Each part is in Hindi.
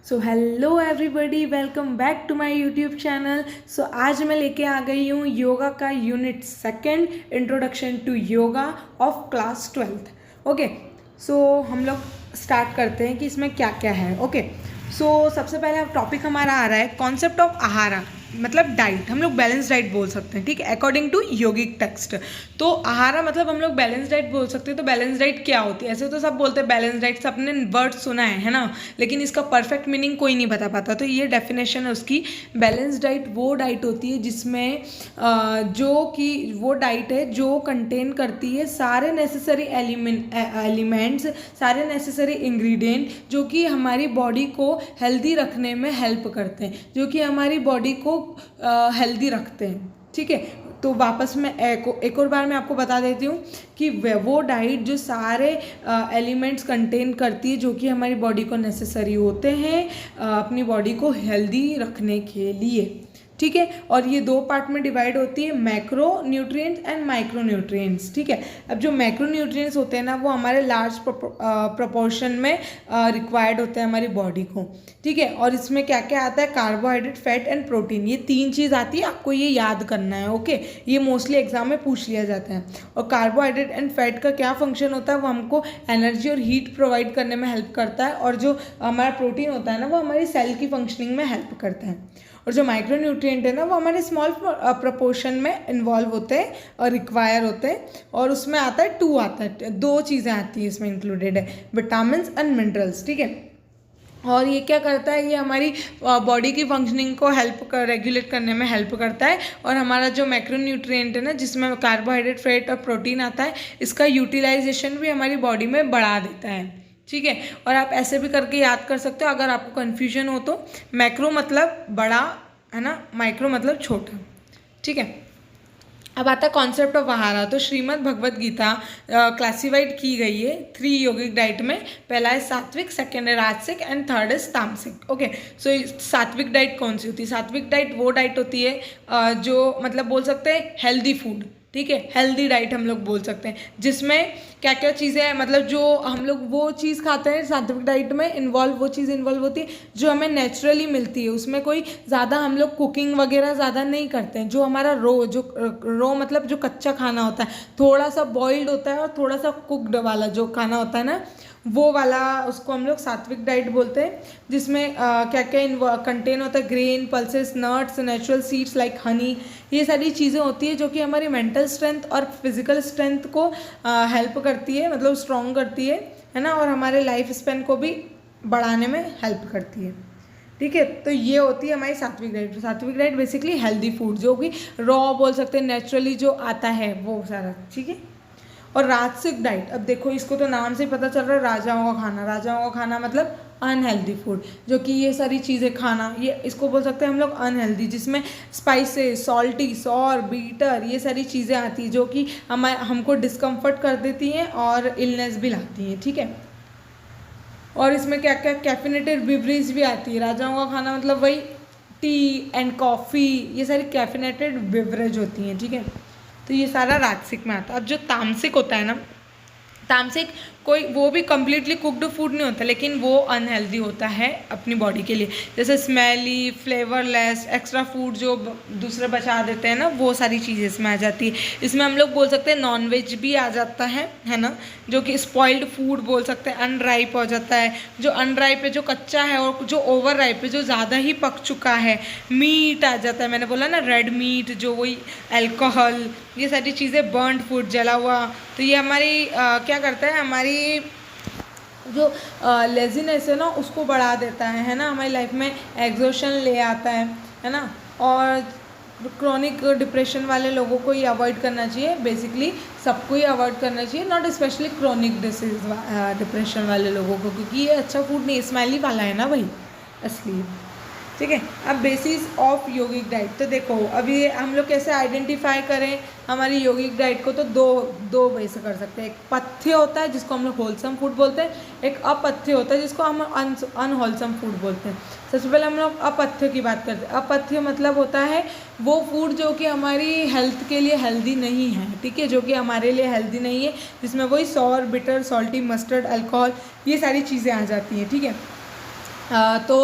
So hello everybody, welcome back to my YouTube channel. So आज मैं लेके आ गई हूँ योगा का unit second, introduction to yoga of class 12th। Okay, so हम लोग स्टार्ट करते हैं कि इसमें क्या क्या है। ओके, सो सबसे पहले टॉपिक हमारा आ रहा है कॉन्सेप्ट ऑफ आहारा, मतलब डाइट। हम लोग बैलेंस डाइट बोल सकते हैं, ठीक है, अकॉर्डिंग टू योगिक टेक्स्ट। तो आहारा मतलब हम लोग बैलेंस डाइट बोल सकते हैं। तो बैलेंस डाइट क्या होती है? ऐसे तो सब बोलते हैं बैलेंस डाइट, सबने वर्ड सुना है ना, लेकिन इसका परफेक्ट मीनिंग कोई नहीं बता पाता। तो ये डेफिनेशन है उसकी। बैलेंस डाइट वो डाइट होती है जिसमें जो कि वो डाइट है जो कंटेन करती है सारे नेसेसरी एलिमेंट्स, सारे नेसेसरी इंग्रेडिएंट जो कि हमारी बॉडी को हेल्दी रखने में हेल्प करते हैं, जो कि हमारी बॉडी को हेल्दी रखते हैं। ठीक है, तो वापस मैं एक और बार मैं आपको बता देती हूँ कि वो डाइट जो सारे एलिमेंट्स कंटेन करती है जो कि हमारी बॉडी को नेसेसरी होते हैं अपनी बॉडी को हेल्दी रखने के लिए। ठीक है, और ये दो पार्ट में डिवाइड होती है, macro nutrients and micro nutrients. ठीक है, अब जो मैक्रो न्यूट्रिएंट्स होते हैं ना, वो हमारे लार्ज प्रोपोर्शन में रिक्वायर्ड होते हैं हमारी बॉडी को। ठीक है, और इसमें क्या क्या आता है? कार्बोहाइड्रेट, फैट एंड प्रोटीन, ये तीन चीज़ आती है, आपको ये याद करना है। ओके, ये मोस्टली एग्जाम में पूछ लिया जाता है। और कार्बोहाइड्रेट एंड फैट का क्या फंक्शन होता है? वो हमको एनर्जी और हीट प्रोवाइड करने में हेल्प करता है, और जो हमारा प्रोटीन होता है ना, वो हमारी सेल की फंक्शनिंग में हेल्प करता है। और जो माइक्रो न्यूट्रिएंट है ना, वो हमारे स्मॉल प्रपोर्शन में इन्वॉल्व होते हैं और रिक्वायर होते हैं। और उसमें आता है दो चीज़ें आती हैं इसमें इंक्लूडेड है, विटामिन्स एंड मिनरल्स। ठीक है, और ये क्या करता है? ये हमारी बॉडी की फंक्शनिंग को रेगुलेट करने में हेल्प करता है। और हमारा जो मैक्रो न्यूट्रिएंट है ना, जिसमें कार्बोहाइड्रेट, फैट और प्रोटीन आता है, इसका यूटिलाइजेशन भी हमारी बॉडी में बढ़ा देता है। ठीक है, और आप ऐसे भी करके याद कर सकते हो अगर आपको कन्फ्यूजन हो तो। मैक्रो मतलब बड़ा है ना, माइक्रो मतलब छोटा। ठीक है, अब आता है कॉन्सेप्ट ऑफ आहारा। तो श्रीमद् भगवत गीता क्लासिफाइड की गई है 3 योगिक डाइट में। पहला है सात्विक, सेकेंड है राजसिक एंड थर्ड है तामसिक। ओके, सो सात्विक डाइट कौन सी होती है? सात्विक डाइट वो डाइट होती है जो मतलब बोल सकते हैं हेल्दी फूड। ठीक है, हेल्दी डाइट हम लोग बोल सकते हैं, जिसमें क्या क्या चीज़ें मतलब जो हम लोग वो चीज़ खाते हैं सात्विक डाइट में वो चीज़ इन्वॉल्व होती है जो हमें नेचुरली मिलती है। उसमें कोई ज़्यादा हम लोग कुकिंग वगैरह ज़्यादा नहीं करते हैं। जो हमारा रो मतलब जो कच्चा खाना होता है, थोड़ा सा बॉइल्ड होता है और थोड़ा सा कुकड वाला जो खाना होता है ना, वो वाला उसको हम लोग सात्विक डाइट बोलते हैं। जिसमें क्या क्या कंटेन होता है? Grain, pulses, nuts, natural seeds like Honey, ये सारी चीज़ें होती है जो कि हमारी मेंटल स्ट्रेंथ और फिजिकल स्ट्रेंथ को हेल्प करती है, मतलब स्ट्रॉन्ग करती है ना, और हमारे लाइफ स्पेन को भी बढ़ाने में हेल्प करती है। ठीक है, तो ये होती है हमारी सात्विक डाइट। सात्विक डाइट बेसिकली हेल्दी फूड जो कि रॉ बोल सकते हैं, नेचुरली जो आता है वो सारा। ठीक है, और राजसिक डाइट, अब देखो इसको तो नाम से पता चल रहा है, राजाओं का खाना। राजाओं का खाना मतलब अनहेल्दी फूड, जो कि ये सारी चीज़ें खाना, ये इसको बोल सकते हैं हम लोग अनहेल्दी, जिसमें स्पाइसेस, सॉल्टी, सॉर, बीटर, ये सारी चीज़ें आती हैं जो कि हमको डिस्कम्फर्ट कर देती हैं और इलनेस भी लाती हैं। ठीक है, और इसमें क्या क्या कैफिनेटेड बिवरेज भी आती है। राजाओं का खाना मतलब वही टी एंड कॉफ़ी, ये सारी कैफिनेटेड बिवरेज होती हैं। ठीक है, तो ये सारा राजसिक में आता है। अब जो तामसिक होता है ना, तामसिक कोई वो भी कम्प्लीटली कुकड फूड नहीं होता, लेकिन वो अनहेल्दी होता है अपनी बॉडी के लिए। जैसे स्मेली, फ्लेवरलेस, एक्स्ट्रा फूड जो दूसरे बचा देते हैं ना, वो सारी चीज़ें इसमें आ जाती है। इसमें हम लोग बोल सकते हैं नॉन वेज भी आ जाता है ना, जो कि स्पॉइल्ड फूड बोल सकते हैं, अनराइप हो जाता है। जो अनराइप है, जो कच्चा है, और जो ओवर राइप है, जो ज़्यादा ही पक चुका है। मीट आ जाता है, मैंने बोला ना रेड मीट, जो वही अल्कोहल, ये सारी चीज़ें, बर्न्ड फूड, जला हुआ। तो ये हमारी क्या करता है? हमारी जो लेजीनेस है ना, उसको बढ़ा देता है ना, हमारी लाइफ में एग्जॉशन ले आता है ना। और क्रोनिक डिप्रेशन वाले लोगों को ही अवॉइड करना चाहिए, बेसिकली सबको ही अवॉइड करना चाहिए, नॉट स्पेशली क्रोनिक डिप्रेशन वाले लोगों को, क्योंकि ये अच्छा फूड नहीं, स्मेली वाला है ना भाई, इसलिए। ठीक है, अब बेसिस ऑफ योगिक डाइट, तो देखो अभी हम लोग कैसे आइडेंटिफाई करें हमारी योगिक डाइट को? तो दो वे से कर सकते हैं। एक पथ्य होता है जिसको हम लोग होलसम फूड बोलते हैं, एक अपथ्य होता है जिसको हम अनहोलसम फूड बोलते हैं। सबसे पहले हम लोग अपथ्य की बात करते हैं। अपथ्य मतलब होता है वो फूड जो कि हमारी हेल्थ के लिए हेल्दी नहीं है। ठीक है, जो कि हमारे लिए हेल्दी नहीं है, जिसमें वही sour, bitter, salty, mustard, alcohol, ये सारी चीज़ें आ जाती हैं। ठीक है, तो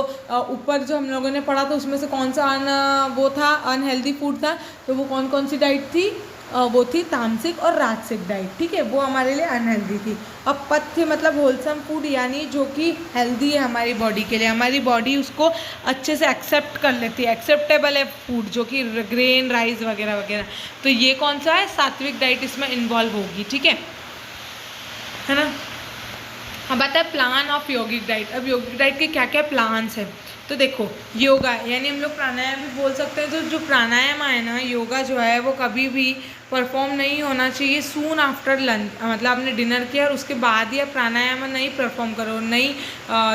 ऊपर जो हम लोगों ने पढ़ा था उसमें से कौन सा वो था अनहेल्दी फूड था, तो वो कौन कौन सी डाइट थी, वो थी तामसिक और राजसिक डाइट, ठीक है, वो हमारे लिए अनहेल्दी थी। अब पथ्य मतलब होलसम फूड, यानी जो कि हेल्दी है हमारी बॉडी के लिए, हमारी बॉडी उसको अच्छे से एक्सेप्ट कर लेती है, एक्सेप्टेबल है फूड, जो कि ग्रेन राइस वगैरह वगैरह। तो ये कौन सा है, सात्विक डाइट इसमें इन्वॉल्व होगी, ठीक है ना। अब आता है प्लान ऑफ योगिक डाइट। अब योगिक डाइट के क्या क्या प्लान्स हैं, तो देखो योगा यानी हम लोग प्राणायाम भी बोल सकते हैं। तो जो प्राणायाम है ना, योगा जो है वो कभी भी परफॉर्म नहीं होना चाहिए सून आफ्टर लंच, मतलब आपने डिनर किया और उसके बाद ही आप प्राणायाम नहीं परफॉर्म करो, नहीं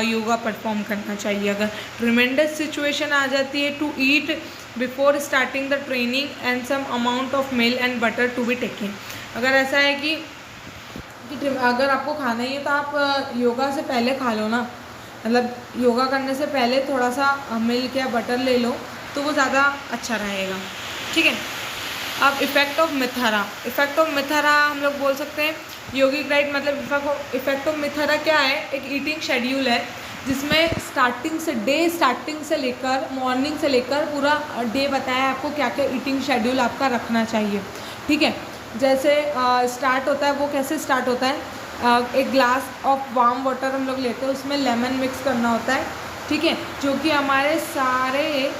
योगा परफॉर्म करना चाहिए। अगर ट्रिमेंडस सिचुएशन आ जाती है, to eat before starting the training and some amount of milk and butter to be taken. अगर ऐसा है कि अगर आपको खाना ही है तो आप योगा से पहले खा लो ना, मतलब योगा करने से पहले थोड़ा सा मिल्क या बटर ले लो तो वो ज़्यादा अच्छा रहेगा, ठीक है। अब इफ़ेक्ट ऑफ मिथारा, इफ़ेक्ट ऑफ मिथारा हम लोग बोल सकते हैं योगिक डाइट मतलब इफ़ेक्ट ऑफ मिथारा क्या है, एक ईटिंग शेड्यूल है जिसमें स्टार्टिंग से लेकर मॉर्निंग से लेकर पूरा डे बताया है आपको क्या क्या ईटिंग शेड्यूल आपका रखना चाहिए, ठीक है। जैसे स्टार्ट होता है, वो कैसे स्टार्ट होता है, एक ग्लास ऑफ वार्म वाटर हम लोग लेते हैं, उसमें लेमन मिक्स करना होता है, ठीक है, जो कि हमारे सारे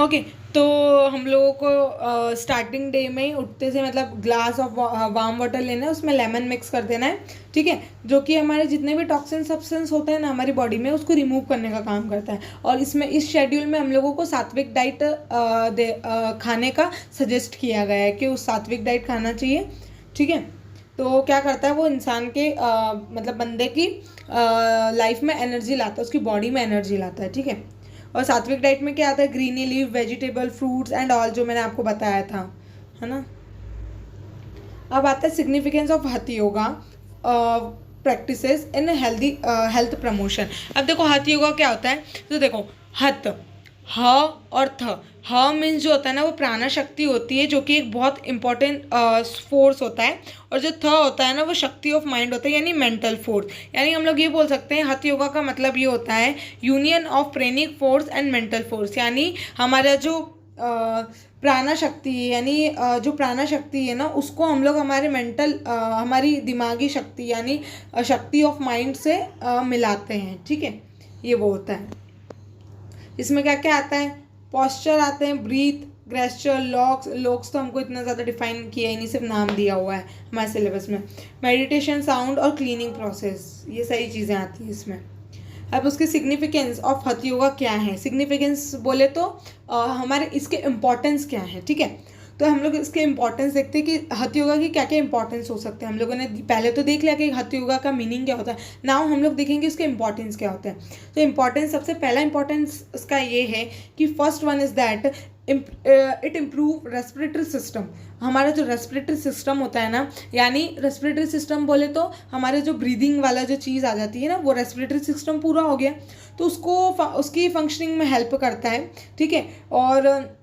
ओके। तो हम लोगों को स्टार्टिंग डे में ही उठते से मतलब ग्लास ऑफ वार्म वाटर लेना है, उसमें लेमन मिक्स कर देना है, ठीक है, जो कि हमारे जितने भी टॉक्सिन सब्सटेंस होते हैं ना हमारी बॉडी में उसको रिमूव करने का काम करता है। और इसमें इस शेड्यूल में हम लोगों को सात्विक डाइट खाने का सजेस्ट किया गया है कि उस सात्विक डाइट खाना चाहिए, ठीक है। तो क्या करता है वो इंसान के मतलब बंदे की लाइफ में एनर्जी लाता है, उसकी बॉडी में एनर्जी लाता है, ठीक है। और सात्विक डाइट में क्या आता है, greeny leaf, vegetable, fruits and all, जो मैंने आपको बताया था, है ना। अब आता है सिग्निफिकेंस ऑफ हठ योगा प्रैक्टिसेस इन हेल्दी हेल्थ प्रमोशन। अब देखो हठ योगा क्या होता है, तो देखो हठ ह और थ, ह मीन्स जो होता है ना वो प्राणा शक्ति होती है जो कि एक बहुत इंपॉर्टेंट फोर्स होता है, और जो थ होता है ना वो शक्ति ऑफ माइंड होता है यानी मेंटल फोर्स। यानी हम लोग ये बोल सकते हैं हठ योगा का मतलब ये होता है union of pranic force and mental force, यानी हमारा जो प्राणा शक्ति है, यानी जो प्राणा शक्ति है ना उसको हम लोग हमारे मेंटल हमारी दिमागी शक्ति यानी शक्ति ऑफ माइंड से मिलाते हैं, ठीक है, ये वो होता है। इसमें क्या क्या आता है, पॉस्चर आते हैं, ब्रीथ, ग्रेस्चर, लॉक्स तो हमको इतना ज़्यादा डिफाइन किया ही नहीं, सिर्फ नाम दिया हुआ है हमारे सिलेबस में। मेडिटेशन, साउंड और क्लीनिंग प्रोसेस, ये सारी चीज़ें आती हैं इसमें। अब उसकी सिग्निफिकेंस ऑफ हठ योगा क्या है, सिग्निफिकेंस बोले तो हमारे इसके इम्पॉर्टेंस क्या है, ठीक है। तो हम लोग इसके इम्पॉर्टेंस देखते हैं कि हठ योगा की क्या क्या इंपॉर्टेंस हो सकते हैं। हम लोगों ने पहले तो देख लिया कि हठ योगा का मीनिंग क्या होता है, नाउ हम लोग देखेंगे इसके इंपॉर्टेंस क्या होते हैं। तो इम्पॉर्टेंस, सबसे पहला इंपॉर्टेंस इसका ये है कि first one is that it improve respiratory system. हमारा जो रेस्पिरेटरी सिस्टम होता है ना, यानी रेस्पिरेटरी सिस्टम बोले तो हमारे जो ब्रीदिंग वाला जो चीज़ आ जाती है ना, वो रेस्पिरेटरी सिस्टम पूरा हो गया तो उसको उसकी फंक्शनिंग में हेल्प करता है, ठीक है। और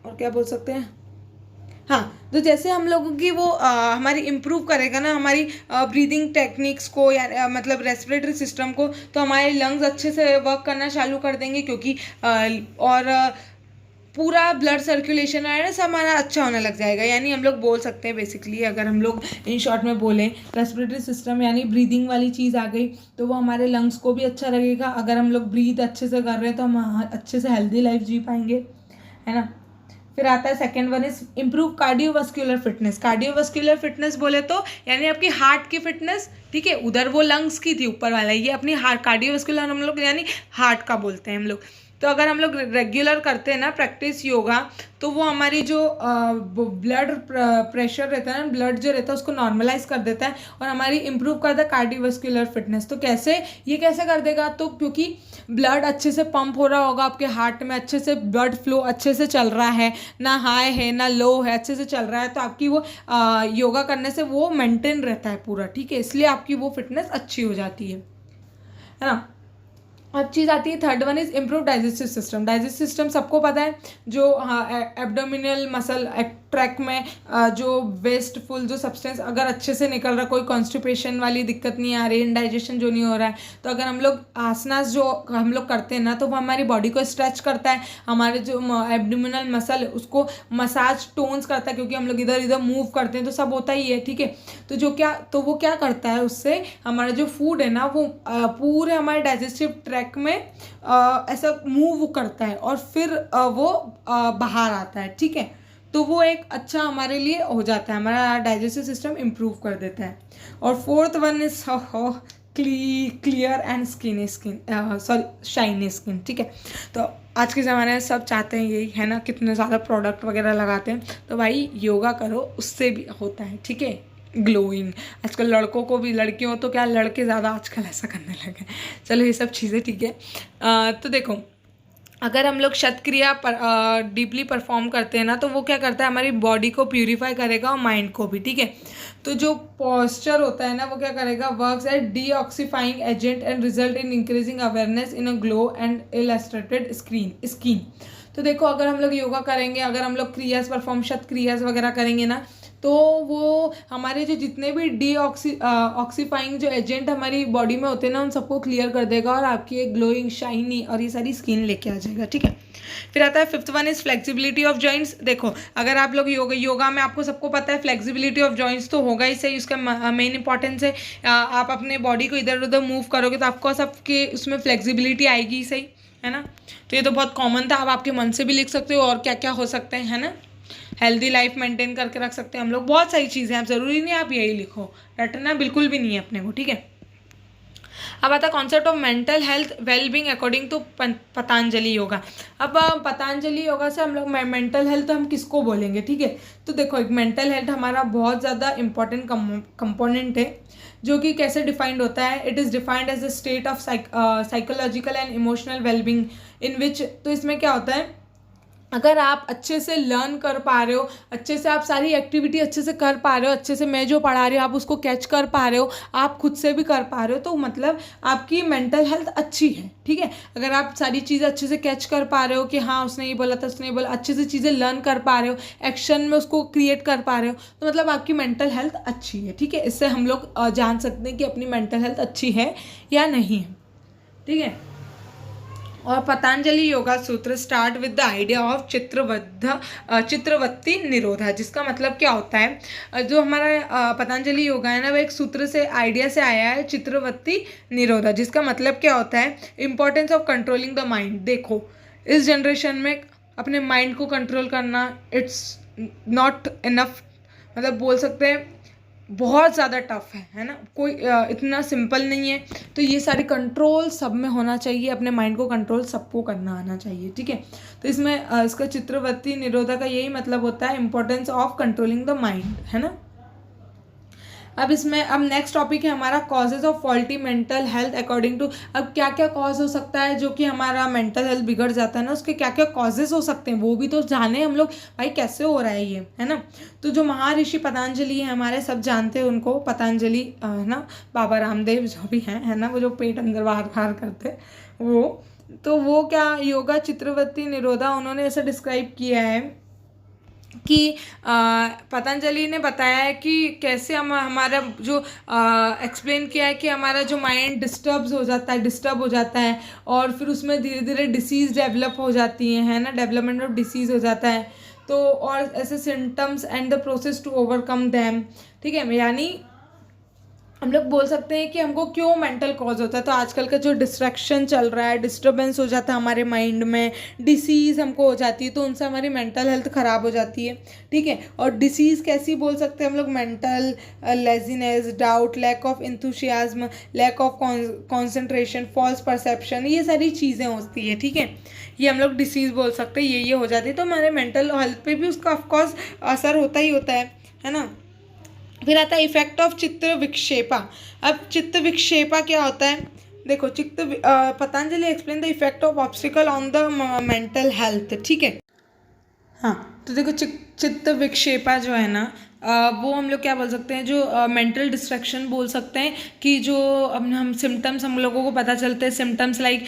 क्या बोल सकते हैं, हाँ, तो जैसे हम लोगों की वो हमारी इम्प्रूव करेगा ना हमारी ब्रीदिंग टेक्निक्स को या मतलब रेस्पिरेटरी सिस्टम को, तो हमारे लंग्स अच्छे से वर्क करना चालू कर देंगे, क्योंकि और पूरा ब्लड सर्कुलेशन है ना सब हमारा अच्छा होने लग जाएगा। यानी हम लोग बोल सकते हैं बेसिकली, अगर हम लोग इन शॉर्ट में बोलें, रेस्पिरेटरी सिस्टम यानी ब्रीदिंग वाली चीज़ आ गई तो वो हमारे लंग्स को भी अच्छा लगेगा। अगर हम लोग ब्रीथ अच्छे से कर रहे हैं तो हम अच्छे से हेल्दी लाइफ जी पाएंगे, है ना। फिर आता है second one is improve cardiovascular fitness. Cardiovascular fitness बोले तो यानी आपकी हार्ट की फिटनेस, ठीक है, उधर वो लंग्स की थी ऊपर वाला, ये अपनी हार्ट कार्डियोवास्कुलर हम लोग यानी हार्ट का बोलते हैं हम लोग। तो अगर हम लोग रेगुलर करते हैं ना प्रैक्टिस योगा, तो वो हमारी जो ब्लड प्रेशर रहता है ना, ब्लड जो रहता है उसको नॉर्मलाइज कर देता है और हमारी इंप्रूव करता है कार्डियोवास्कुलर फिटनेस। तो कैसे, ये कैसे कर देगा, तो क्योंकि ब्लड अच्छे से पंप हो रहा होगा आपके हार्ट में, अच्छे से ब्लड फ्लो अच्छे से चल रहा है, ना हाई है ना लो है, अच्छे से चल रहा है, तो आपकी वो योगा करने से वो मेंटेन रहता है पूरा, ठीक है, इसलिए आपकी वो फिटनेस अच्छी हो जाती है ना। अब चीज़ आती है third one is improve digestive system. Digestive system सबको पता है, जो हाँ एब्डोमिनल मसल ट्रैक में जो वेस्टफुल जो सब्सटेंस अगर अच्छे से निकल रहा, कोई कॉन्स्टिपेशन वाली दिक्कत नहीं आ रही, इंडाइजेशन जो नहीं हो रहा है, तो अगर हम लोग आसनास जो हम लोग करते हैं ना, तो वो हमारी बॉडी को स्ट्रेच करता है, हमारे जो एब्डोमिनल मसल है उसको मसाज टोन्स करता है, क्योंकि हम लोग इधर इधर मूव करते हैं तो सब होता ही है, ठीक है। तो वो क्या करता है, उससे हमारा जो फूड है ना वो पूरे हमारे डाइजेस्टिव ट्रैक में ऐसा मूव करता है और फिर वो बाहर आता है, ठीक है। तो वो एक अच्छा हमारे लिए हो जाता है, हमारा डाइजेस्टिव सिस्टम इम्प्रूव कर देता है। और fourth one is clear and shiny skin, ठीक है। तो आज के ज़माने में सब चाहते हैं यही, है ना, कितने ज़्यादा प्रोडक्ट वगैरह लगाते हैं, तो भाई योगा करो, उससे भी होता है, ठीक है, ग्लोइंग। आजकल लड़कों को भी, लड़कियों तो क्या, लड़के ज़्यादा आजकल ऐसा करने लगे। चलो ये सब चीज़ें ठीक है। तो देखो, अगर हम लोग शतक्रिया डीपली परफॉर्म करते हैं ना, तो वो क्या करता है, हमारी बॉडी को प्यूरिफाई करेगा और माइंड को भी, ठीक है। तो जो पॉस्चर होता है ना, वो क्या करेगा, works as detoxifying agent and result in increasing awareness in a glow and illustrated skin. तो देखो, अगर हम लोग योगा करेंगे, अगर हम लोग क्रियास परफॉर्म शतक्रियास वगैरह करेंगे ना, तो वो हमारे जो जितने भी ऑक्सीफाइंग जो एजेंट हमारी बॉडी में होते हैं ना, उन सबको क्लियर कर देगा और आपकी एक ग्लोइंग, शाइनी और ये सारी स्किन लेके आ जाएगा, ठीक है। फिर आता है fifth one is flexibility of joints. देखो, अगर आप लोग योगा में आपको सबको पता है फ्लेक्सिबिलिटी ऑफ जॉइंट्स तो होगा ही सही, उसका मेन इंपॉर्टेंस है। आप अपने बॉडी को इधर उधर मूव करोगे तो आपको सबके उसमें फ्लेक्सिबिलिटी आएगी ही सही, है ना। तो ये तो बहुत कॉमन था, आप आपके मन से भी लिख सकते हो और क्या क्या हो सकते हैं, है ना। हेल्दी लाइफ मेंटेन करके रख सकते हैं हम लोग, बहुत सारी चीज़ें हैं, आप ज़रूरी नहीं आप यही लिखो, रटना बिल्कुल भी नहीं है अपने को, ठीक है। अब आता है concept of mental health wellbeing according to Patanjali yoga. अब पतंजलि योगा से हम लोग मेंटल हेल्थ हम किसको बोलेंगे, ठीक है। तो देखो, एक मेंटल हेल्थ हमारा बहुत ज़्यादा इंपॉर्टेंट कंपोनेंट है, जो कि कैसे डिफाइंड होता है, it is defined as a state of psychological and emotional wellbeing in which. तो इसमें क्या होता है, अगर आप अच्छे से लर्न कर पा रहे हो, अच्छे से आप सारी एक्टिविटी अच्छे से कर पा रहे हो, अच्छे से मैं जो पढ़ा रही हूँ आप उसको कैच कर पा रहे हो, आप खुद से भी कर पा रहे हो, तो मतलब आपकी मेंटल हेल्थ अच्छी है, ठीक है। अगर आप सारी चीज़ें अच्छे से कैच कर पा रहे हो कि हाँ उसने ये बोला था, उसने ये बोला, अच्छे से चीज़ें लर्न कर पा रहे हो, एक्शन में उसको क्रिएट कर पा रहे हो, तो मतलब आपकी मेंटल हेल्थ अच्छी है, ठीक है। इससे हम लोग जान सकते हैं कि अपनी मेंटल हेल्थ अच्छी है या नहीं है, ठीक है। और Patanjali yoga sutra start with the idea of चित्रवत्ती निरोधा, जिसका मतलब क्या होता है, जो हमारा पतंजलि योगा है ना, वो एक सूत्र से, आइडिया से आया है, चित्रवत्ती निरोधा, जिसका मतलब क्या होता है, importance of controlling the mind. देखो, इस जनरेशन में अपने माइंड को कंट्रोल करना इट्स नॉट इनफ, मतलब बोल सकते हैं बहुत ज़्यादा टफ है ना, कोई इतना सिंपल नहीं है। तो ये सारी कंट्रोल सब में होना चाहिए, अपने माइंड को कंट्रोल सबको करना आना चाहिए, ठीक है। तो इसमें इसका चित्रवत्ती निरोधा का यही मतलब होता है, importance of controlling the mind, है ना। अब नेक्स्ट टॉपिक है हमारा causes of faulty mental health according to. अब क्या क्या कॉज हो सकता है जो कि हमारा मेंटल हेल्थ बिगड़ जाता है ना, उसके क्या क्या कॉजेज हो सकते हैं वो भी तो जाने हम लोग, भाई कैसे हो रहा है ये, है ना। तो जो महर्षि पतंजलि है हमारे, सब जानते हैं उनको, पतंजलि, है ना, बाबा रामदेव जो भी हैं, है ना, वो जो पेट अंदर बाहर करते वो, तो वो क्या योगा चित्रवत्ती निरोधा उन्होंने ऐसा डिस्क्राइब किया है कि पतंजलि ने बताया है कि कैसे हम हमारा जो एक्सप्लेन किया है कि हमारा जो माइंड डिस्टर्ब हो जाता है और फिर उसमें धीरे धीरे डिसीज़ डेवलप हो जाती है ना, डेवलपमेंट ऑफ डिसीज़ हो जाता है। तो और ऐसे symptoms and the process to overcome them, ठीक है। यानी हम लोग बोल सकते हैं कि हमको क्यों मेंटल कॉज होता है, तो आजकल का जो डिस्ट्रैक्शन चल रहा है, डिस्टर्बेंस हो जाता है हमारे माइंड में, डिसीज़ हमको हो जाती है, तो उनसे हमारी मेंटल हेल्थ ख़राब हो जाती है, ठीक है। और डिसीज़ कैसी बोल सकते हैं हम लोग, mental laziness, doubt, lack of enthusiasm, lack of concentration, false perception, ये सारी चीज़ें होती है, ठीक है। ये हम लोग डिसीज़ बोल सकते हैं, ये हो जाती है, तो हमारे मेंटल हेल्थ पे भी उसका ऑफकोर्स असर होता ही होता है ना। फिर आता है इफेक्ट ऑफ चित्त विक्षेपा। अब चित्त विक्षेपा क्या होता है, देखो Patanjali explain the effect of obstacle on the mental health, ठीक है। हाँ, तो देखो चित्त विक्षेपा जो है ना, वो हम लोग क्या बोल सकते हैं, जो मेंटल डिस्ट्रैक्शन बोल सकते हैं, कि जो अब हम सिम्टम्स हम लोगों को पता चलते हैं, सिम्टम्स लाइक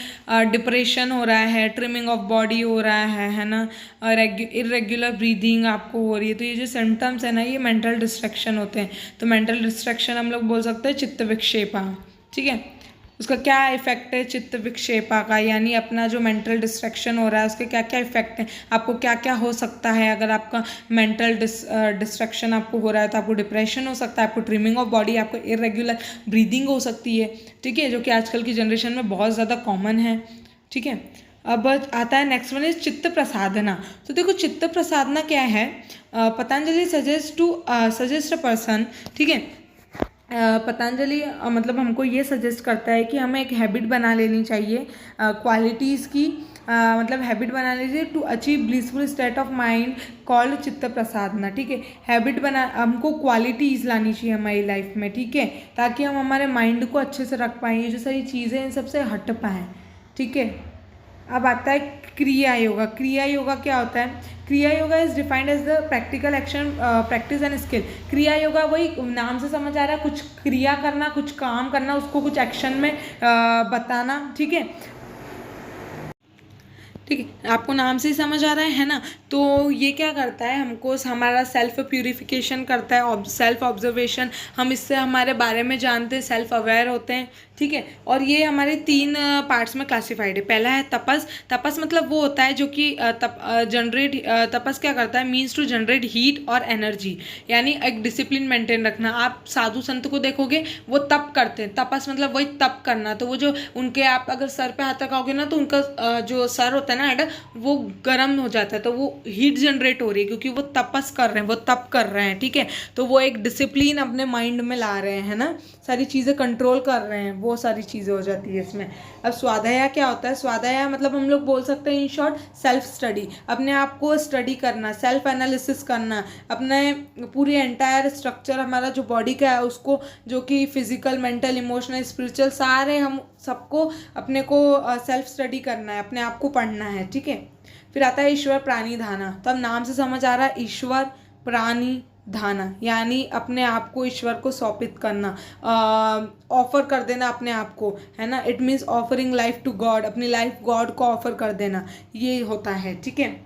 डिप्रेशन हो रहा है, ट्रिमिंग ऑफ बॉडी हो रहा है ना, और इरेग्युलर ब्रीदिंग आपको हो रही है, तो ये जो सिम्टम्स है ना, ये मेंटल डिस्ट्रैक्शन होते हैं। तो मेंटल डिस्ट्रैक्शन हम लोग बोल सकते हैं चित्त विक्षेपा। ठीक है, उसका क्या इफेक्ट है चित्त विक्षेपा का, यानी अपना जो मेंटल डिस्ट्रैक्शन हो रहा है उसके क्या क्या इफेक्ट हैं, आपको क्या क्या हो सकता है। अगर आपका मेंटल डिस्ट्रैक्शन आपको हो रहा है तो आपको डिप्रेशन हो सकता है, आपको ट्रिमिंग ऑफ बॉडी, आपको इरेगुलर ब्रीदिंग हो सकती है। ठीक है, जो कि आजकल की जनरेशन में बहुत ज़्यादा कॉमन है। ठीक है, अब आता है नेक्स्ट वन इज चित्त प्रसादना। तो देखो चित्त प्रसादना क्या है, पतंजलि सजेस्ट अ पर्सन। ठीक है, पतंजलि मतलब हमको ये सजेस्ट करता है कि हमें एक हैबिट बना लेनी चाहिए क्वालिटीज़ की, मतलब हैबिट बना लीजिए to achieve blissful state of mind called चित्त प्रसादना। ठीक है, हैबिट बना, हमको क्वालिटीज़ लानी चाहिए हमारी लाइफ में। ठीक है, ताकि हम हमारे माइंड को अच्छे से रख पाएँ, ये जो सारी चीज़ें इन सबसे हट पाएँ। ठीक है, अब आता है क्रिया योगा। क्रिया योगा क्या होता है, Kriya yoga is defined as the practical action practice and skill. Kriya yoga वही नाम से समझ आ रहा है, कुछ क्रिया करना, कुछ काम करना, उसको कुछ एक्शन में बताना। ठीक है, ठीक है, आपको नाम से ही समझ आ रहा है ना। तो ये क्या करता है, हमको हमारा सेल्फ प्यूरिफिकेशन करता है, सेल्फ ऑब्जर्वेशन, हम इससे हमारे बारे में जानते हैं, सेल्फ अवेयर होते हैं। ठीक है, और ये हमारे 3 पार्ट्स में क्लासिफाइड है। पहला है तपस। तपस मतलब वो होता है जो कि तपस क्या करता है, मीन्स टू जनरेट हीट और एनर्जी, यानी एक डिसिप्लिन मेंटेन रखना। आप साधु संत को देखोगे वो तप करते हैं, तपस मतलब वही तप करना। तो वो जो उनके, आप अगर सर पे हाथ रखाओगे ना तो उनका जो सर होता है ना हेड, वो गर्म हो जाता है, तो वो हीट जनरेट हो रही है क्योंकि वो तपस कर रहे हैं, वो तप कर रहे हैं। ठीक है, तो वो एक डिसिप्लिन अपने माइंड में ला रहे हैं ना, सारी चीज़ें कंट्रोल कर रहे हैं, वो सारी चीज़ें हो जाती है इसमें। अब स्वाध्याय क्या होता है, स्वाध्याय मतलब हम लोग बोल सकते हैं इन शॉर्ट सेल्फ स्टडी, अपने आप को स्टडी करना, सेल्फ एनालिसिस करना, अपने पूरी एंटायर स्ट्रक्चर हमारा जो बॉडी का है उसको, जो कि फिजिकल, मेंटल, इमोशनल, स्पिरिचुअल, सारे हम सबको अपने को सेल्फ स्टडी करना है, अपने आप को पढ़ना है। ठीक है, फिर आता है ईश्वर प्राणी धाना। तब नाम से समझ आ रहा है, ईश्वर प्राणी धाना, यानी अपने आप को ईश्वर को सौंपित करना, ऑफर कर देना अपने आप को, है ना। It means offering life to God, अपनी लाइफ गॉड को ऑफर कर देना, ये होता है। ठीक है,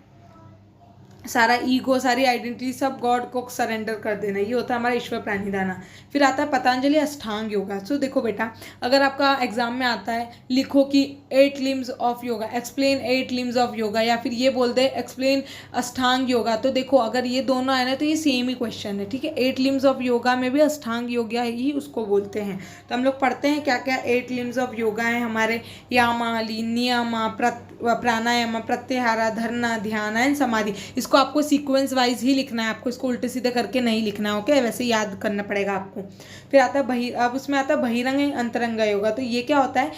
सारा ईगो, सारी आइडेंटिटी सब गॉड को सरेंडर कर देना, ये होता है हमारा ईश्वर प्राणिधाना। फिर आता है पतंजलि अष्टांग योगा। तो देखो बेटा, अगर आपका एग्जाम में आता है, लिखो कि 8 limbs of yoga, explain 8 limbs of yoga, या फिर ये बोल दे एक्सप्लेन अष्टांग योगा। तो देखो अगर ये दोनों आए ना तो ये सेम ही क्वेश्चन है। ठीक है, 8 लिम्स ऑफ योगा में भी अष्टांग योगा ही उसको बोलते हैं। तो हम लोग पढ़ते हैं क्या क्या 8 लिम्स ऑफ योगा है हमारे, यामाली, नियमा, प्राणायाम, प्रत्याहार, धरना, ध्यान एंड समाधि। इसको आपको सीक्वेंस वाइज ही लिखना है, आपको इसको उल्टे सीधे करके नहीं लिखना है। ओके, वैसे याद करना पड़ेगा आपको। फिर आता है अब उसमें आता है बहिरंग अंतरंग योगा। तो ये क्या होता है,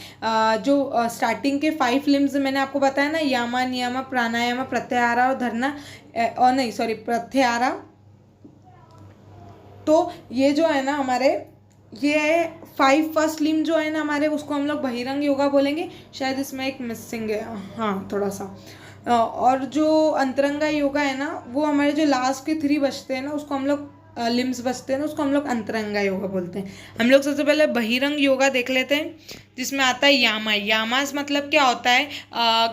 जो स्टार्टिंग के 5 लिम्स मैंने आपको बताया ना, यामा, नियम, प्राणायाम, प्रत्याहार और धरना, और नहीं सॉरी प्रत्याहार, तो ये जो है ना हमारे, ये 5 फर्स्ट लिम्ब जो है ना हमारे, उसको हम लोग बहिरंग योगा बोलेंगे। शायद इसमें एक मिसिंग है, हाँ थोड़ा सा। और जो अंतरंगा योगा है ना, वो हमारे जो लास्ट के 3 बचते हैं ना, उसको हम लोग लिम्स बचते हैं ना, उसको हम लोग अंतरंगा योगा बोलते हैं। हम लोग सबसे पहले बहिरंग योगा देख लेते हैं, जिसमें आता है यामा। यामास मतलब क्या होता है,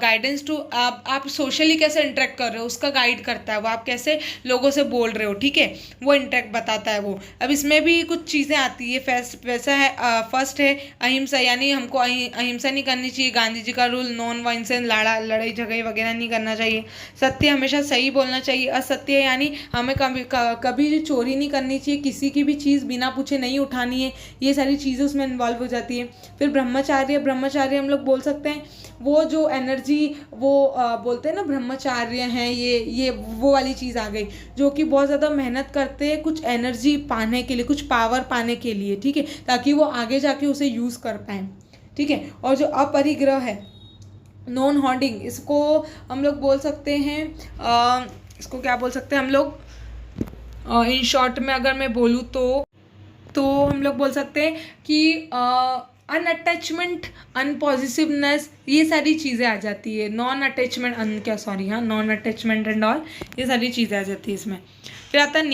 गाइडेंस टू, आप सोशली कैसे इंटरेक्ट कर रहे हो उसका गाइड करता है वो, आप कैसे लोगों से बोल रहे हो। ठीक है, वो इंटरेक्ट बताता है वो। अब इसमें भी कुछ चीज़ें आती है, वैसा है। फर्स्ट है अहिंसा, यानी हमको अहिंसा नहीं करनी चाहिए, गांधी जी का रूल, नॉन वायलेंस, लड़ाई झगड़े वगैरह नहीं करना चाहिए। सत्य, हमेशा सही बोलना चाहिए। असत्य यानी हमें कभी चोरी नहीं करनी चाहिए, किसी की भी चीज़ बिना पूछे नहीं उठानी है, ये सारी चीज़ें उसमें इन्वॉल्व हो जाती है। फिर ब्रह्मचार्य हम लोग बोल सकते हैं, वो जो एनर्जी वो बोलते हैं ना ब्रह्मचार्य हैं, ये वो वाली चीज़ आ गई, जो कि बहुत ज़्यादा मेहनत करते हैं कुछ एनर्जी पाने के लिए, कुछ पावर पाने के लिए। ठीक है, ताकि वो आगे जाके उसे यूज़ कर पाएँ। ठीक है, और जो अपरिग्रह है, नॉन हॉर्डिंग, इसको हम लोग बोल सकते हैं, इसको क्या बोल सकते हैं हम लोग, इन शॉर्ट में अगर मैं बोलूँ तो हम लोग बोल सकते हैं कि अनअटैचमेंट, अनपॉजिटिवनेस, ये सारी चीज़ें आ जाती है, non attachment non attachment and all, ये सारी चीज़ें आ जाती है इसमें। फिर आता है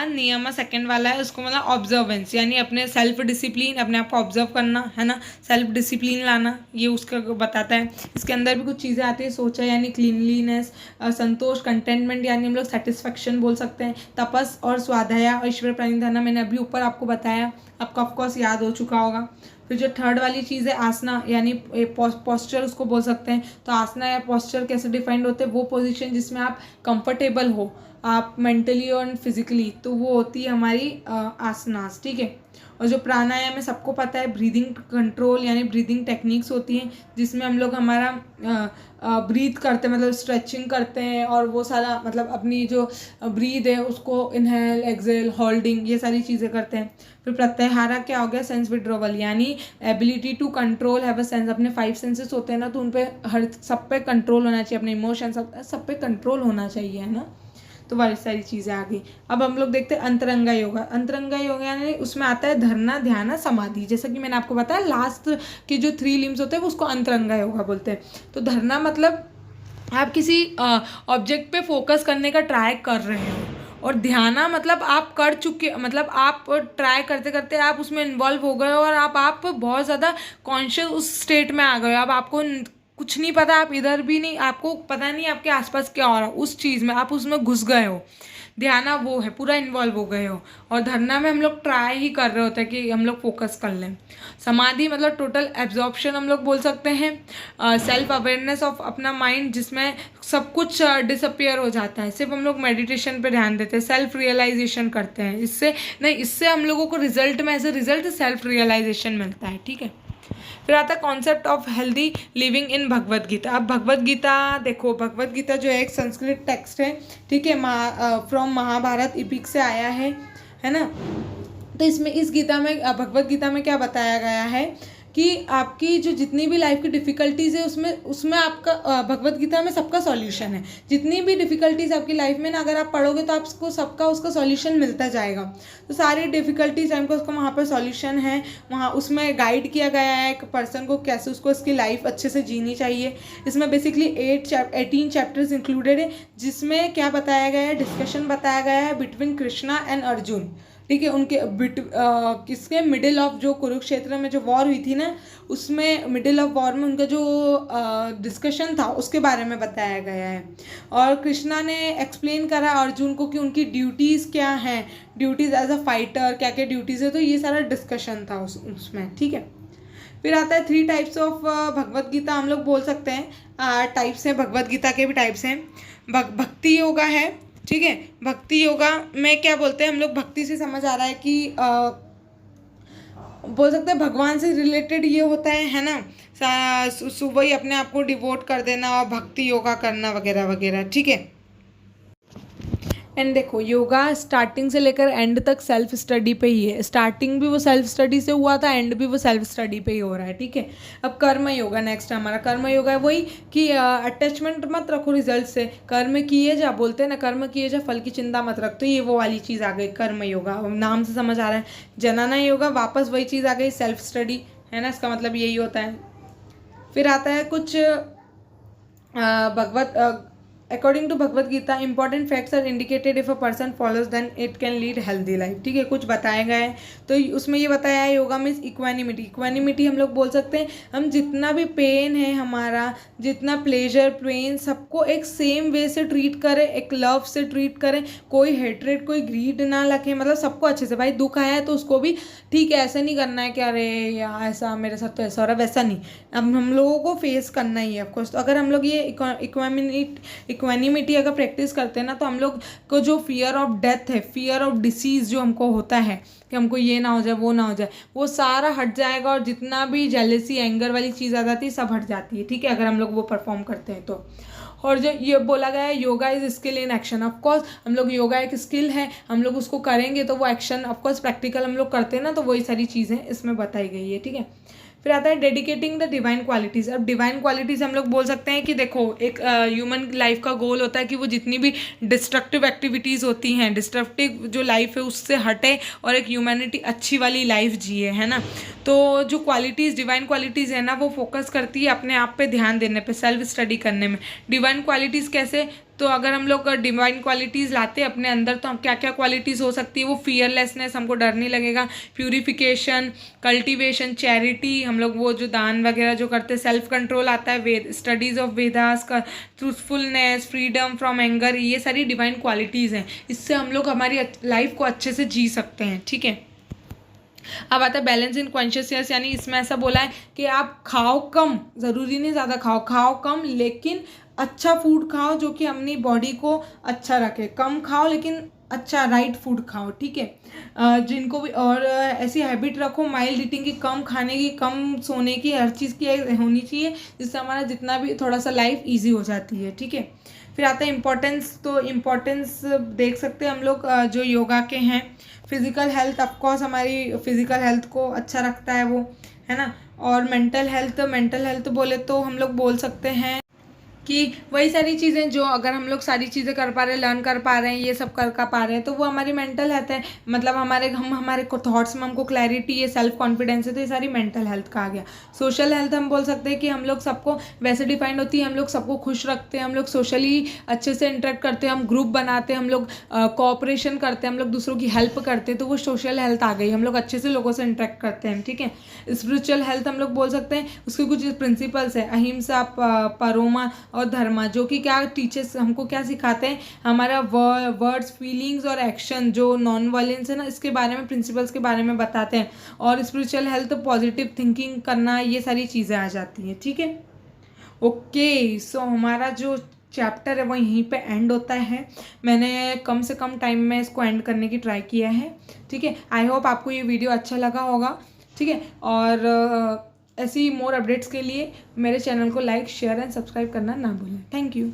नियमा सेकंड वाला है, उसको मतलब ऑब्जर्वेंस, यानी अपने सेल्फ डिसिप्लिन, अपने आप को ऑब्जर्व करना है ना, सेल्फ डिसिप्लिन लाना, ये उसका बताता है। इसके अंदर भी कुछ चीज़ें आती है, सोचा यानी क्लीनलीनेस, संतोष कंटेंटमेंट यानी हम लोग सेटिस्फेक्शन बोल सकते हैं, तपस और स्वाध्याय और ईश्वर प्रणिधान मैंने अभी ऊपर आपको बताया, आपको ऑफकोर्स याद हो चुका होगा। फिर जो थर्ड वाली चीज़ है आसना यानी पोस्चर उसको बोल सकते हैं। तो आसना या पोस्चर कैसे डिफाइंड होते हैं, वो पोजीशन जिसमें आप कंफर्टेबल हो, आप मेंटली और फिजिकली, तो वो होती है हमारी आसनास, ठीक है। और जो प्राणायाम है सबको पता है, ब्रीदिंग कंट्रोल यानी ब्रीदिंग टेक्निक्स होती हैं, जिसमें हम लोग हमारा ब्रीथ करते हैं, मतलब स्ट्रेचिंग करते हैं, और वो सारा मतलब अपनी जो ब्रीथ है उसको इनहेल एक्सेल होल्डिंग, ये सारी चीज़ें करते हैं। फिर प्रत्याहारा क्या हो गया, सेंस विड्रॉवल यानी ability to control have a sense, अपने 5 सेंसेस होते हैं ना, तो उन पे हर सब पे कंट्रोल होना चाहिए, अपने इमोशन सब पे कंट्रोल होना चाहिए, है ना। तो वाली सारी चीज़ें आ गई। अब हम लोग देखते हैं अंतरंगा योगा। अंतरंगा योगा यानी उसमें आता है धरना, ध्यान, समाधि। जैसा कि मैंने आपको बताया लास्ट के जो 3 लिम्स होते हैं वो उसको अंतरंगा योगा बोलते हैं। तो धरना मतलब आप किसी ऑब्जेक्ट पे फोकस करने का ट्राई कर रहे हो, और ध्याना मतलब आप कर चुके, मतलब आप ट्राई करते करते आप उसमें इन्वॉल्व हो गए हो, और आप बहुत ज़्यादा कॉन्शियस उस स्टेट में आ गए हो। अब आपको कुछ नहीं पता, आप इधर भी नहीं, आपको पता नहीं आपके आसपास क्या हो रहा है, उस चीज़ में आप उसमें घुस गए हो। ध्याना वो है, पूरा इन्वॉल्व हो गए हो। और धरना में हम लोग ट्राई ही कर रहे होते हैं कि हम लोग फोकस कर लें। समाधि मतलब टोटल एब्जॉर्प्शन हम लोग बोल सकते हैं, सेल्फ अवेयरनेस ऑफ अपना माइंड, जिसमें सब कुछ डिसअपियर हो जाता है, सिर्फ हम लोग मेडिटेशन पे ध्यान देते हैं, सेल्फ रियलाइजेशन करते हैं। इससे हम लोगों को रिजल्ट में as a result self realization मिलता है, ठीक है। फिर आता है concept of healthy living in Bhagavad Gita. अब भगवत गीता देखो, भगवत गीता जो है एक संस्कृत टेक्स्ट है, ठीक है, फ्रॉम महाभारत इपिक से आया है ना। तो इसमें इस गीता में, भगवत गीता में क्या बताया गया है कि आपकी जो जितनी भी लाइफ की डिफ़िकल्टीज़ है उसमें आपका भगवत गीता में सबका सॉल्यूशन है। जितनी भी डिफ़िकल्टीज़ आपकी लाइफ में ना, अगर आप पढ़ोगे तो आपको सबका उसका सॉल्यूशन मिलता जाएगा। तो सारी डिफ़िकल्टीज़ टाइम का उसका वहाँ पर सॉल्यूशन है, वहाँ उसमें गाइड किया गया है एक पर्सन को कैसे उसको उसकी लाइफ अच्छे से जीनी चाहिए। इसमें बेसिकली 18 चैप्टर्स इंक्लूडेड है, जिसमें क्या बताया गया है, डिस्कशन बताया गया है बिटवीन कृष्णा एंड अर्जुन, ठीक है। उनके किसके मिडिल ऑफ जो कुरुक्षेत्र में जो वॉर हुई थी ना, उसमें मिडिल ऑफ वॉर में उनका जो डिस्कशन था उसके बारे में बताया गया है। और कृष्णा ने एक्सप्लेन करा अर्जुन को कि उनकी ड्यूटीज़ क्या हैं, ड्यूटीज़ एज अ फाइटर क्या क्या ड्यूटीज़ है, तो ये सारा डिस्कशन था उसमें, ठीक है। फिर आता है 3 टाइप्स ऑफ भगवत गीता हम लोग बोल सकते हैं। टाइप्स हैं भगवत गीता के भी, टाइप्स हैं। भक्ति योगा है, ठीक है। भक्ति योगा में क्या बोलते हैं हम लोग, भक्ति से समझ आ रहा है कि बोल सकते हैं भगवान से रिलेटेड ये होता है ना, सुबह ही अपने आप को डिवोट कर देना और भक्ति योगा करना वगैरह वगैरह, ठीक है। एंड देखो, योगा स्टार्टिंग से लेकर एंड तक सेल्फ स्टडी पे ही है। स्टार्टिंग भी वो सेल्फ स्टडी से हुआ था, एंड भी वो सेल्फ स्टडी पे ही हो रहा है, ठीक है। अब कर्म योगा नेक्स्ट हमारा। कर्म योगा है वही कि अटैचमेंट मत रखो रिजल्ट से, कर्म किए जा, बोलते हैं ना, कर्म किए जा फल की चिंता मत रख, तो ये वो वाली चीज़ आ गई कर्म योगा, नाम से समझ आ रहा है। जनाना योगा वापस वही चीज़ आ गई, सेल्फ स्टडी, है ना, इसका मतलब यही होता है। फिर आता है कुछ according to Bhagavad Gita important facts are indicated if a person follows then it can lead healthy life, ठीक है। कुछ बताए गए हैं, तो उसमें ये बताया है योगा मीन्स इक्वानिमिटी। इक्वानिमिटी हम लोग बोल सकते हैं, हम जितना भी पेन है हमारा, जितना प्लेजर पेन, सबको एक सेम वे से ट्रीट करें, एक लव से ट्रीट करें, कोई हेट्रेड कोई ग्रीड ना रखें, मतलब सबको अच्छे से। भाई दुख आया है तो उसको भी ठीक है, ऐसा नहीं करना है कि अरे यार ऐसा मेरे साथ तो ऐसा हो रहा है, वैसा नहीं। अब हम लोगों को फेस करना ही है ऑफकोर्स। तो अगर हम लोग ये इक्वानिमिटी अगर प्रैक्टिस करते हैं ना, तो हम लोग को जो फियर ऑफ डेथ है, फियर ऑफ डिसीज़ जो हमको होता है कि हमको ये ना हो जाए वो ना हो जाए, वो सारा हट जाएगा। और जितना भी जेलसी एंगर वाली चीज़ आ जाती है सब हट जाती है, ठीक है, अगर हम लोग वो परफॉर्म करते हैं तो। और जो ये बोला गया है yoga is skill in action, of course हम लोग योगा एक स्किल है, हम लोग उसको करेंगे तो वो एक्शन ऑफकोर्स प्रैक्टिकल हम लोग करते हैं ना, तो वही सारी चीज़ें इसमें बताई गई है, ठीक है। फिर आता है डेडिकेटिंग द डिवाइन क्वालिटीज़। अब डिवाइन क्वालिटीज़ हम लोग बोल सकते हैं कि देखो एक ह्यूमन लाइफ का गोल होता है कि वो जितनी भी डिस्ट्रक्टिव एक्टिविटीज़ होती हैं, डिस्ट्रक्टिव जो लाइफ है उससे हटे और एक ह्यूमैनिटी अच्छी वाली लाइफ जिए, है ना। तो जो क्वालिटीज़ डिवाइन क्वालिटीज़ है ना वो फोकस करती है अपने आप पे ध्यान देने पे, सेल्फ स्टडी करने में। डिवाइन क्वालिटीज़ कैसे, तो अगर हम लोग डिवाइन क्वालिटीज़ लाते हैं अपने अंदर तो हम क्या क्या क्वालिटीज़ हो सकती है, वो फियरलेसनेस, हमको डर नहीं लगेगा, प्यूरिफिकेशन, कल्टीवेशन, चैरिटी, हम लोग वो जो दान वगैरह जो करते हैं, सेल्फ कंट्रोल आता है, वेद स्टडीज़ ऑफ वेदास का, ट्रूथफुलनेस, फ्रीडम फ्रॉम एंगर, ये सारी डिवाइन क्वालिटीज़ हैं। इससे हम लोग हमारी लाइफ को अच्छे से जी सकते हैं, ठीक है। अब आता है बैलेंस इन कॉन्शियसनेस, यानी इसमें ऐसा बोला है कि आप खाओ कम, ज़रूरी नहीं ज़्यादा खाओ, खाओ कम लेकिन अच्छा फूड खाओ जो कि अपनी बॉडी को अच्छा रखे। कम खाओ लेकिन अच्छा राइट फूड खाओ, ठीक है। जिनको भी और ऐसी हैबिट रखो माइल्ड ईटिंग की, कम खाने की, कम सोने की, हर चीज़ की होनी चाहिए जिससे हमारा जितना भी थोड़ा सा लाइफ ईजी हो जाती है, ठीक है। फिर आता है इम्पोर्टेंस, तो इम्पोर्टेंस देख सकते हैं हम लोग जो योगा के हैं। फिज़िकल हेल्थ, ऑफकोर्स हमारी फिज़िकल हेल्थ को अच्छा रखता है वो, है ना। और मेंटल हेल्थ बोले तो हम लोग बोल सकते हैं कि वही सारी चीज़ें जो अगर हम लोग सारी चीज़ें कर पा रहे हैं, लर्न कर पा रहे हैं, ये सब कर पा रहे हैं तो वो हमारी मेंटल हेल्थ है। मतलब हमारे थॉट्स में हमको क्लैरिटी है, सेल्फ कॉन्फिडेंस है, तो ये सारी मेंटल हेल्थ का आ गया। सोशल हेल्थ हम बोल सकते हैं कि हम लोग सबको वैसे डिफाइंड होती है, हम लोग सबको खुश रखते हैं, हम लोग सोशली अच्छे से इंटरेक्ट करते हैं, हम ग्रुप बनाते हैं, हम लोग कोऑपरेशन करते हैं, हम लोग दूसरों की हेल्प करते हैं, तो वो सोशल हेल्थ आ गई, हम लोग अच्छे से लोगों से इंटरेक्ट करते हैं, ठीक है। स्पिरिचुअल हेल्थ हम लोग बोल सकते हैं, उसके कुछ प्रिंसिपल्स है, अहिंसा, परोमा और धर्मा, जो कि क्या टीचर्स हमको क्या सिखाते हैं, हमारा वर्ड्स, फीलिंग्स और एक्शन जो नॉन वायलेंस है ना, इसके बारे में, प्रिंसिपल्स के बारे में बताते हैं। और स्पिरिचुअल हेल्थ पॉजिटिव थिंकिंग करना, ये सारी चीज़ें आ जाती हैं, ठीक है। ओके, सो हमारा जो चैप्टर है वो यहीं पे एंड होता है। मैंने कम से कम टाइम में इसको एंड करने की ट्राई किया है, ठीक है। आई होप आपको ये वीडियो अच्छा लगा होगा, ठीक है। और ऐसी मोर अपडेट्स के लिए मेरे चैनल को लाइक, शेयर एंड सब्सक्राइब करना ना भूलें। Thank you.